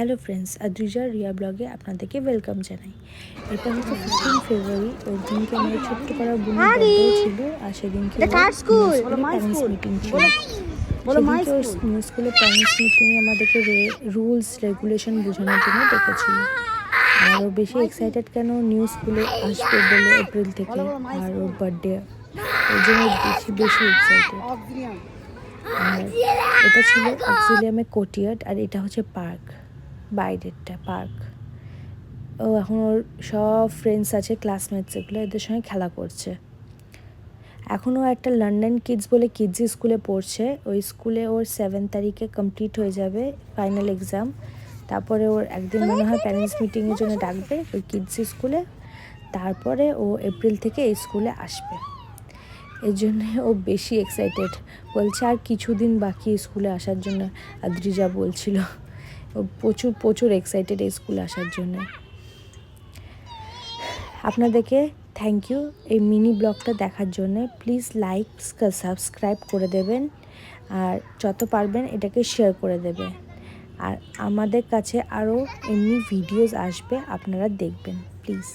Hello friends, Adrija Riya ব্লগে আপনাদেরকে welcome জানাই। এটা হচ্ছে 15 ফেব্রুয়ারি। ওই দিনকে আমাদের ছোট্ট পাড়া বোনের বার্থডে ছিল, আর সেদিনকে প্যারেন্টস মিটিং ছিল। সেদিনকে ওর নিউ স্কুলে প্যারেন্টস মিটিংয়ে আমাদেরকে রুলস রেগুলেশন বোঝানোর জন্য ডেকেছিল। আর ও বেশি এক্সাইটেড কেন, নিউ স্কুলে আসবে বলে এপ্রিল থেকে, আর ওর বার্থডে, ওই জন্য বেশি এক্সাইটেড। আর এটা ছিল অক্সিলিয়ামে কোর্টইয়ার্ড, আর এটা হচ্ছে পার্ক, বাইরেরটা পার্ক। ও এখন ওর সব ফ্রেন্ডস আছে, ক্লাসমেটস, এগুলো এদের সঙ্গে খেলা করছে। এখনও একটা লন্ডন কিডস বলে কিডস স্কুলে পড়ছে। ওই স্কুলে ওর 7 তারিখে কমপ্লিট হয়ে যাবে ফাইনাল এক্সাম। তারপরে ওর একদিন মনে হয় প্যারেন্টস মিটিংয়ের জন্য ডাকবে ওই কিডস স্কুলে। তারপরে ও এপ্রিল থেকে এই স্কুলে আসবে। এই জন্য ও বেশি এক্সাইটেড, বলছে আর কিছুদিন বাকি স্কুলে আসার জন্য। আদ্রিজা বলছিল ও প্রচুর এক্সাইটেড এই স্কুলে আসার জন্য। আপনাদেরকে থ্যাংক ইউ এই মিনি ব্লগটা দেখার জন্য। প্লিজ লাইক সাবস্ক্রাইব করে দেবেন, আর যত পারবেন এটাকে শেয়ার করে দেবেন। আর আমাদের কাছে আরও এমনি ভিডিওস আসবে, আপনারা দেখবেন প্লিজ।